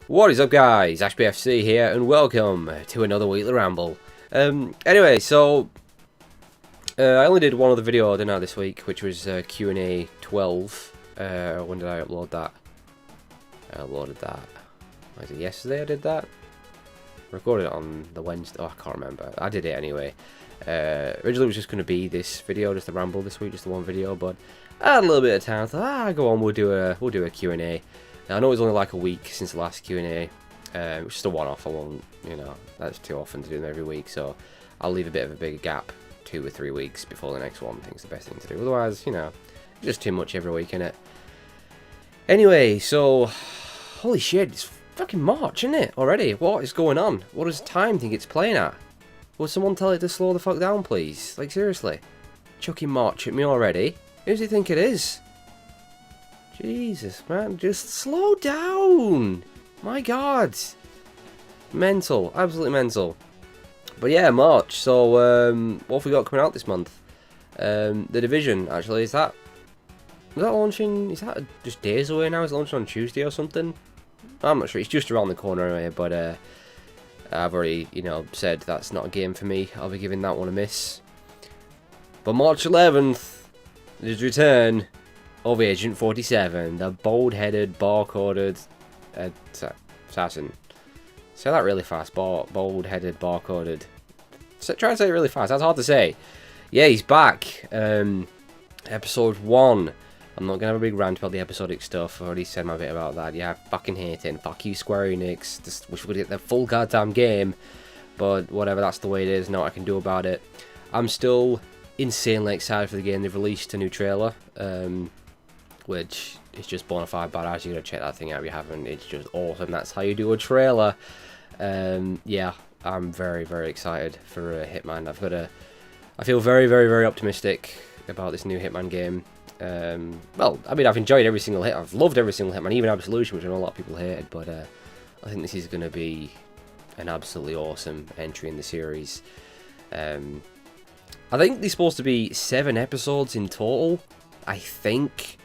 What is up, guys? Ashbfc here, and welcome to another weekly ramble. Anyway, so I only did one other video, didn't I, this week, which was Q&A 12. When did I upload that? I uploaded that. Was it yesterday I did that? Recorded it on the Wednesday. Oh, I can't remember. I did it anyway. Originally it was just going to be this video, just a ramble this week, just the one video, but I had a little bit of time. I thought, go on, we'll do a Q&A. Now, I know it was only like a week since the last Q&A. It was just a one-off. I won't, that's too often to do them every week, so I'll leave a bit of a bigger gap, 2 or 3 weeks before the next one. I think it's the best thing to do. Otherwise, just too much every week, innit? Anyway, so holy shit, it's fucking March, isn't it? Already, what is going on? What does time think it's playing at? Will someone tell it to slow the fuck down, please? Like, seriously, chucking March at me already? Who does he think it is? Jesus, man, just slow down. My God, mental, absolutely mental. But yeah, March. So what have we got coming out this month? The Division, actually, is that launching? Is that just days away now? Is it launching on Tuesday or something? I'm not sure. It's just around the corner anyway. But I've already, said that's not a game for me. I'll be giving that one a miss. But March 11th is return of Agent 47, the bold-headed, barcoded assassin. Say that really fast. Bold-headed, barcoded. Try to say it really fast. That's hard to say. Yeah, he's back. Episode 1. I'm not going to have a big rant about the episodic stuff. I already said my bit about that. Yeah, I fucking hate it. Fuck you, Square Enix. Just wish we could get the full goddamn game. But whatever, that's the way it is. Not what I can do about it. I'm still insanely excited for the game. They've released a new trailer. Which is just bona fide badass. You gotta check that thing out if you haven't. It's just awesome. That's how you do a trailer. Yeah, I'm very, very excited for Hitman. I feel very, very, very optimistic about this new Hitman game. Well, I mean, I've enjoyed every single hit. I've loved every single Hitman, even Absolution, which I know a lot of people hated. But I think this is gonna be an absolutely awesome entry in the series. I think there's supposed to be 7 episodes in total. I think.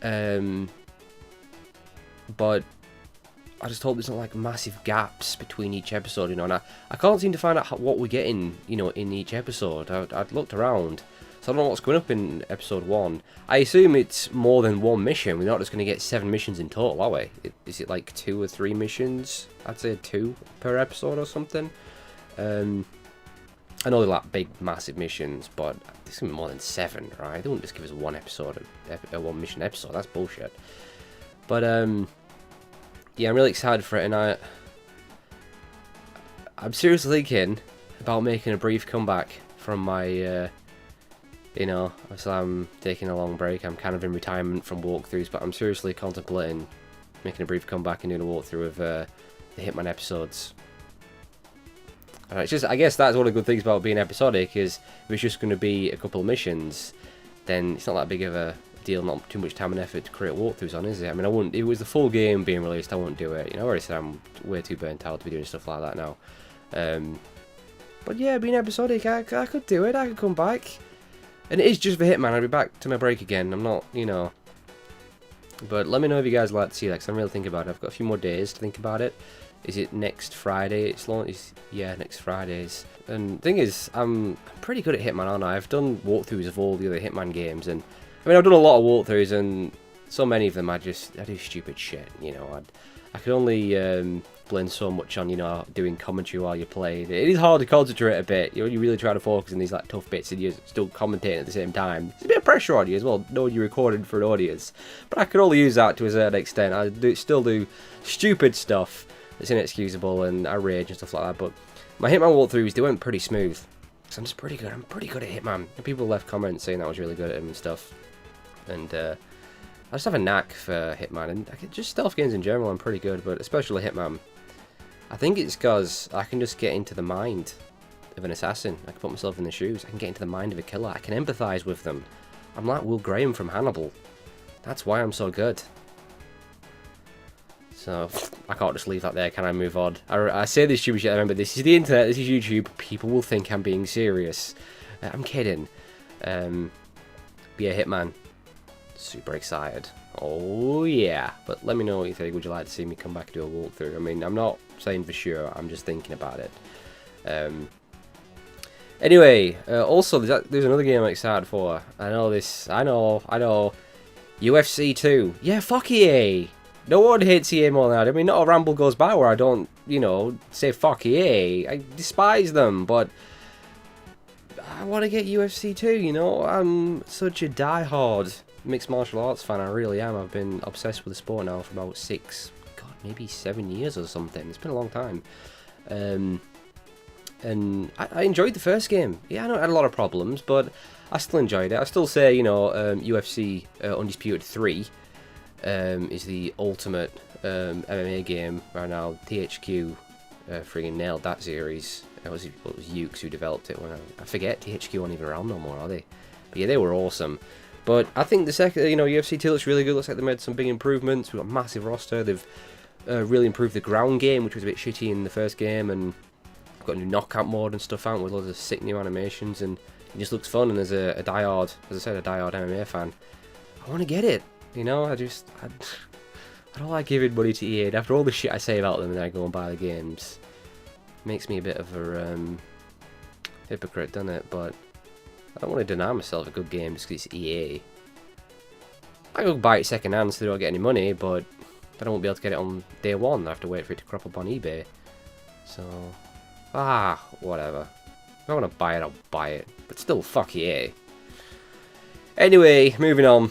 But I just hope there's not like massive gaps between each episode, and I can't seem to find out what we're getting, in each episode. I'd looked around, so I don't know what's coming up in episode 1. I assume it's more than one mission. We're not just going to get 7 missions in total, are we? Is it like 2 or 3 missions? I'd say 2 per episode or something. I know they're like big, massive missions, but there's gonna be more than 7, right? They wouldn't just give us one episode, a one mission episode. That's bullshit. But yeah, I'm really excited for it, and I'm seriously thinking about making a brief comeback from my, obviously I'm taking a long break. I'm kind of in retirement from walkthroughs, but I'm seriously contemplating making a brief comeback and doing a walkthrough of the Hitman episodes. It's just, I guess that's one of the good things about being episodic, is if it's just going to be a couple of missions, then it's not that big of a deal, not too much time and effort to create walkthroughs on, is it? I mean, I wouldn't, if it was the full game being released, I wouldn't do it. I already said I'm way too burnt out to be doing stuff like that now. But yeah, being episodic, I could do it, I could come back. And it is just for Hitman, I'll be back to my break again. I'm not, But let me know if you guys like to see that, because I'm really thinking about it. I've got a few more days to think about it. Is it next Friday? It's launched. Yeah, next Fridays. And the thing is, I'm pretty good at Hitman, aren't I? I've done walkthroughs of all the other Hitman games, and I mean, I've done a lot of walkthroughs, and so many of them I do stupid shit. I can only blame so much on doing commentary while you're playing. It is hard to concentrate a bit. You really try to focus on these like tough bits, and you're still commentating at the same time. It's a bit of pressure on you as well, knowing you're recording for an audience. But I can only use that to a certain extent. I still do stupid stuff. It's inexcusable, and I rage and stuff like that. But my Hitman walkthroughs, they went pretty smooth. So I'm just pretty good. I'm pretty good at Hitman. And people left comments saying that I was really good at him and stuff. And I just have a knack for Hitman, and just stealth games in general. I'm pretty good, but especially Hitman. I think it's because I can just get into the mind of an assassin. I can put myself in the shoes. I can get into the mind of a killer. I can empathise with them. I'm like Will Graham from Hannibal. That's why I'm so good. So, I can't just leave that there, can I move on? I say this stupid shit, remember, this is the internet, this is YouTube, people will think I'm being serious. I'm kidding. Be a Hitman. Super excited. Oh yeah, but let me know what you think. Would you like to see me come back and do a walkthrough? I mean, I'm not saying for sure, I'm just thinking about it. Anyway, also there's another game I'm excited for. I know. UFC 2. Yeah, fuck EA. No one hates EA more than that. I mean, not a Ramble goes by where I don't, you know, say fuck EA. I despise them, but I want to get UFC 2, you know? I'm such a diehard mixed martial arts fan, I really am. I've been obsessed with the sport now for about 6, God, maybe 7 years or something. It's been a long time. And I enjoyed the first game. Yeah, I know it had a lot of problems, but I still enjoyed it. I still say, you know, UFC Undisputed 3 is the ultimate MMA game right now. THQ friggin' nailed that series. It was Ukes who developed it. When I forget, THQ aren't even around no more, are they? But yeah, they were awesome. But I think the second, you know, UFC 2 looks really good. Looks like they made some big improvements. We've got a massive roster. They've really improved the ground game, which was a bit shitty in the first game, and got a new knockout mode and stuff out with loads of sick new animations, and it just looks fun. And as a diehard, as I said, a diehard MMA fan, I want to get it. You know, I don't like giving money to EA. After all the shit I say about them, and then I go and buy the games, it makes me a bit of a hypocrite, doesn't it? But I don't want to deny myself a good game just because it's EA. I go buy it second hand so they don't get any money, but I don't be able to get it on day one. I have to wait for it to crop up on eBay. So, whatever. If I want to buy it, I'll buy it. But still, fuck EA. Anyway, moving on.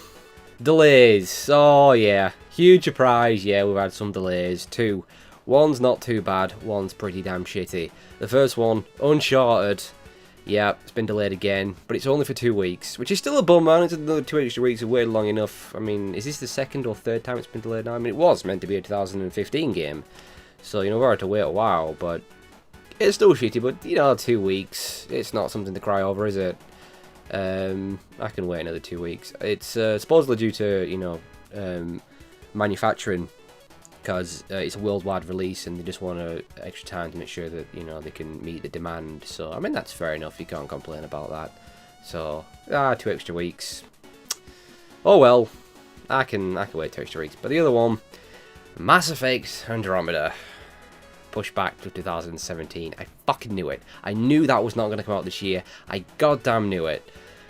Delays. Oh, yeah. Huge surprise. Yeah, we've had some delays. 2. One's not too bad. One's pretty damn shitty. The first one, Uncharted. Yeah, it's been delayed again, but it's only for 2 weeks, which is still a bummer. It's another 2 extra weeks. I've waited long enough. I mean, is this the second or third time it's been delayed now? I mean, it was meant to be a 2015 game, so, you know, we've had to wait a while, but it's still shitty. But, you know, 2 weeks, it's not something to cry over, is it? I can wait another 2 weeks. It's supposedly due to, you know, manufacturing, because it's a worldwide release and they just want extra time to make sure that, you know, they can meet the demand. So I mean, that's fair enough, you can't complain about that. So 2 extra weeks, oh well, I can wait 2 extra weeks. But the other one, Mass Effect Andromeda, pushed back to 2017. I fucking knew it. I knew that was not going to come out this year. I goddamn knew it.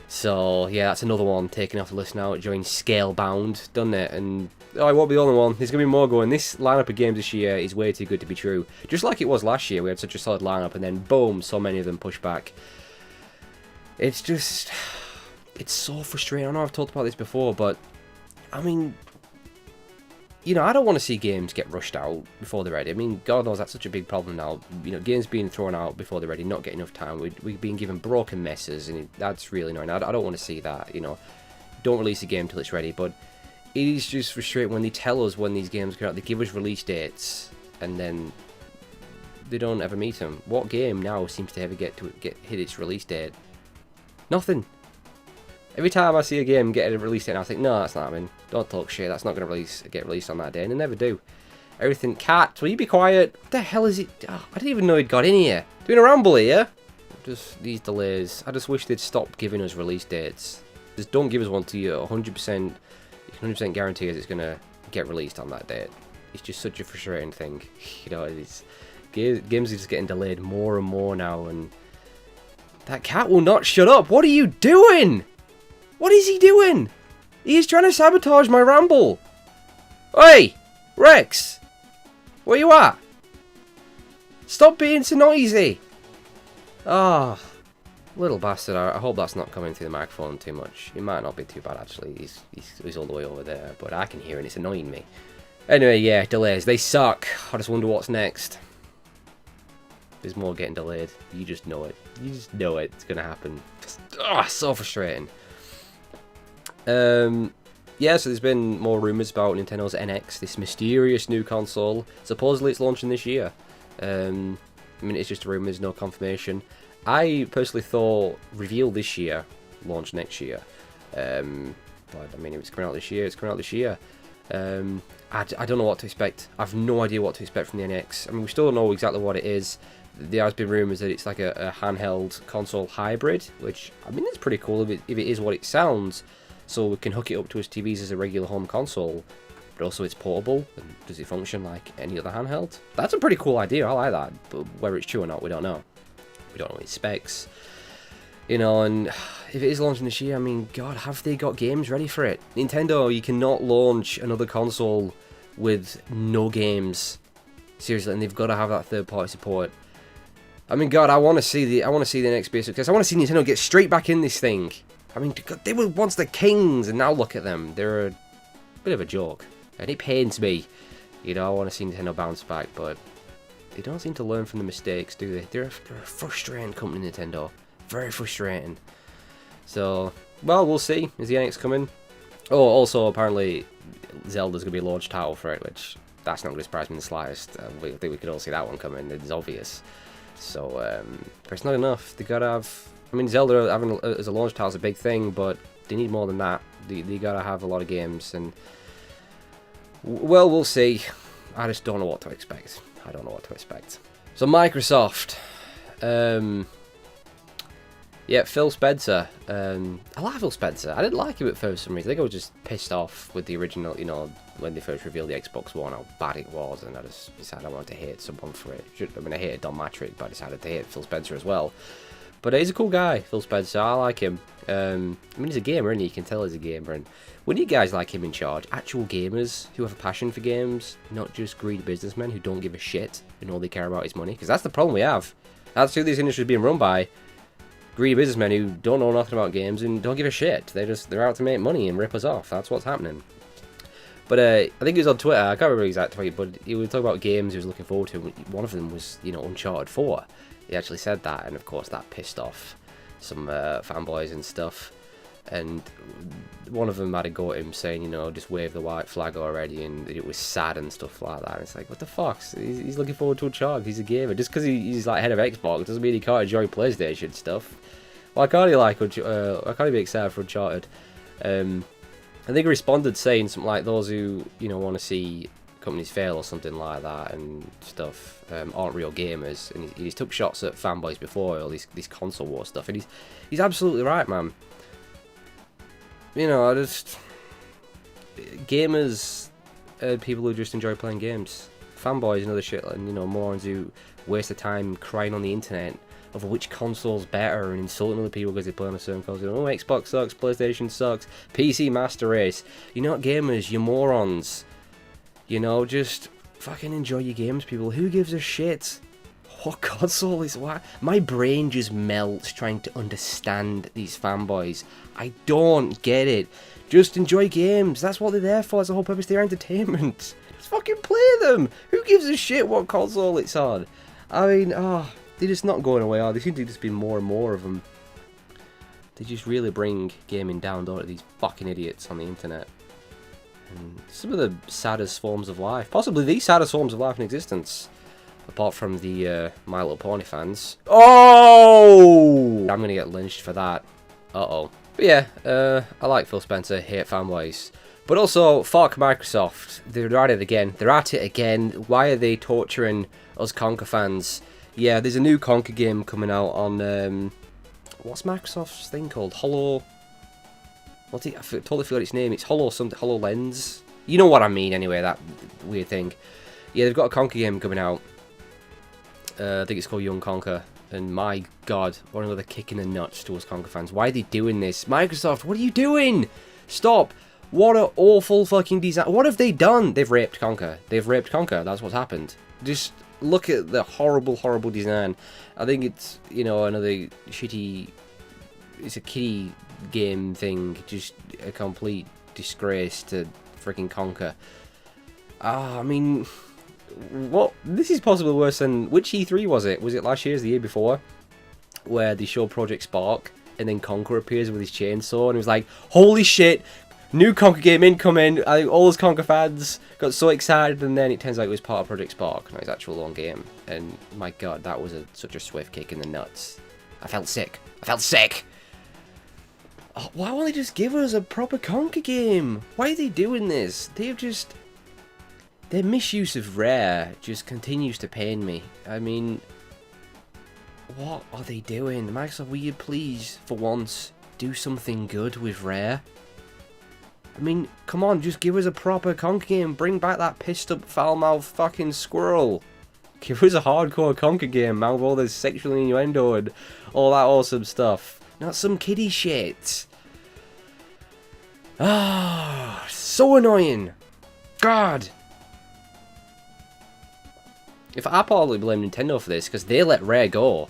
So yeah, that's another one taken off the list now. It joined Scalebound, doesn't it? And I won't be the only one. There's going to be more going. This lineup of games this year is way too good to be true. Just like it was last year, we had such a solid lineup, and then boom, so many of them pushed back. It's just, it's so frustrating. I know I've talked about this before, but I mean, you know, I don't want to see games get rushed out before they're ready. I mean, God knows that's such a big problem now. You know, games being thrown out before they're ready, not getting enough time. We've been given broken messes, and that's really annoying. I don't want to see that, you know. Don't release a game till it's ready, but it is just frustrating when they tell us when these games come out. They give us release dates, and then they don't ever meet them. What game now seems to ever hit its release date? Nothing. Every time I see a game get a release date, I think, no, that's not happening. Don't talk shit. That's not going to get released on that day, and they never do. Everything. Cat, will you be quiet? What the hell is it? Oh, I didn't even know he'd got in here. Doing a ramble here. Just these delays. I just wish they'd stop giving us release dates. Just don't give us one to you 100%. 100% guarantee it's going to get released on that date. It's just such a frustrating thing. You know, games are just getting delayed more and more now, and that cat will not shut up. What are you doing? What is he doing? He is trying to sabotage my ramble. Hey, Rex, where you at? Stop being so noisy. Ah. Little bastard. I hope that's not coming through the microphone too much. It might not be too bad, actually. He's all the way over there, but I can hear it and it's annoying me. Anyway, yeah, delays. They suck. I just wonder what's next. There's more getting delayed. You just know it. You just know it. It's going to happen. So frustrating. Yeah, so there's been more rumours about Nintendo's NX, this mysterious new console. Supposedly it's launching this year. I mean, it's just rumours, no confirmation. I personally thought reveal this year, launch next year. But I mean, if it's coming out this year, it's coming out this year. I don't know what to expect. I've no idea what to expect from the NX. I mean, we still don't know exactly what it is. There has been rumours that it's like a handheld console hybrid, which, I mean, it's pretty cool if it is what it sounds. so we can hook it up to his TVs as a regular home console, but also it's portable, and does it function like any other handheld? That's a pretty cool idea, I like that, but whether it's true or not, we don't know. We don't know its specs, you know, and if it is launching this year, I mean, God, have they got games ready for it? Nintendo, you cannot launch another console with no games, seriously, and they've got to have that third-party support. I mean, God, I want to see the next bit of success. I want to see Nintendo get straight back in this thing. I mean, God, they were once the kings, and now look at them. They're a bit of a joke, and it pains me. You know, I want to see Nintendo bounce back, but they don't seem to learn from the mistakes, do they? They're a frustrating company, Nintendo. Very frustrating. So, well, we'll see. Is the NX coming? Oh, also, apparently, Zelda's going to be a launch title for it, which, that's not going to surprise me in the slightest. I think we could all see that one coming. It's obvious. So, but it's not enough. They got to have... I mean, Zelda having as a launch title is a big thing, but they need more than that. They got to have a lot of games, and... Well, we'll see. I just don't know what to expect. I don't know what to expect. So, Microsoft... Yeah, Phil Spencer. I like Phil Spencer. I didn't like him at first for some reason. I think I was just pissed off with the original, you know, when they first revealed the Xbox One, how bad it was, and I just decided I wanted to hate someone for it. I mean, I hated Don Matrick, but I decided to hate Phil Spencer as well. But he's a cool guy, Phil Spencer. I like him. I mean, he's a gamer, and you can tell he's a gamer. And we need guys like him in charge. Actual gamers who have a passion for games, not just greedy businessmen who don't give a shit and all they care about is money. Because that's the problem we have. That's who this industry is being run by. Greedy businessmen who don't know nothing about games and don't give a shit. They're out to make money and rip us off. That's what's happening. But I think he was on Twitter. I can't remember his exact tweet, but he was talking about games he was looking forward to. One of them was, you know, Uncharted 4. He actually said that, and of course that pissed off some fanboys and stuff. And one of them had a go at him saying, you know, just wave the white flag already, and it was sad and stuff like that. And it's like, what the fuck? He's looking forward to Uncharted. He's a gamer. Just because he's like head of Xbox doesn't mean he can't enjoy PlayStation stuff. Why can't he why can't he be excited for Uncharted? I think he responded saying something like, those who, you know, want to see companies fail or something like that and stuff aren't real gamers. And he's took shots at fanboys before, all this console war stuff, and he's absolutely right, man. You know, gamers are people who just enjoy playing games. Fanboys and other shit, and, you know, morons who waste their time crying on the internet over which console's better and insulting other people because they play on a certain console. Oh, Xbox sucks, PlayStation sucks, PC Master Race. You're not gamers, you're morons. You know, just fucking enjoy your games, people. Who gives a shit what console is what? My brain just melts trying to understand these fanboys. I don't get it. Just enjoy games. That's what they're there for. That's the whole purpose of their entertainment. Just fucking play them. Who gives a shit what console it's on? I mean, they're just not going away, are they? Seem to just be more and more of them. They just really bring gaming down, don't they? These fucking idiots on the internet. And some of the saddest forms of life. Possibly the saddest forms of life in existence. Apart from the My Little Pony fans. Oh! I'm gonna get lynched for that. Uh-oh. But yeah, I like Phil Spencer, hate fanboys. But also, fuck Microsoft. They're at it again. They're at it again. Why are they torturing us Conker fans? Yeah, there's a new Conker game coming out on, what's Microsoft's thing called? I totally forgot its name. It's HoloLens. You know what I mean anyway, that weird thing. Yeah, they've got a Conker game coming out. I think it's called Young Conker. And my god, what another kick in the nuts to us Conker fans. Why are they doing this? Microsoft, what are you doing? Stop. What an awful fucking design. What have they done? They've raped Conker. They've raped Conker. That's what's happened. Just look at the horrible, horrible design. I think it's, you know, another shitty... It's a kiddie game thing. Just a complete disgrace to freaking Conker. I mean... What? This is possibly worse than... Which E3 was it? Was it last year or the year before? Where they showed Project Spark, and then Conker appears with his chainsaw, and it was like, holy shit! New Conker game incoming! I think all those Conker fans got so excited, and then it turns out it was part of Project Spark, not his actual own game. And my god, that was such a swift kick in the nuts. I felt sick. I felt sick! Oh, why won't they just give us a proper Conker game? Why are they doing this? They've just... Their misuse of Rare just continues to pain me. I mean, what are they doing? Microsoft, will you please, for once, do something good with Rare? I mean, come on, just give us a proper conker game. Bring back that pissed up foul-mouthed fucking squirrel. Give us a hardcore conker game, man, with all this sexual innuendo and all that awesome stuff. Not some kiddie shit. Ah, so annoying. God. If I probably blame Nintendo for this, because they let Rare go.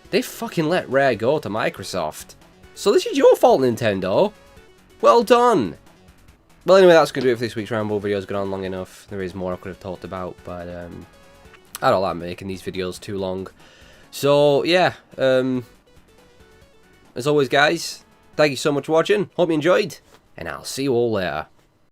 They fucking let Rare go to Microsoft. So this is your fault, Nintendo. Well done. Well, anyway, that's going to do it for this week's Ramble. Video's gone on long enough. There is more I could have talked about, but I don't like making these videos too long. So, yeah. As always, guys, thank you so much for watching. Hope you enjoyed, and I'll see you all later.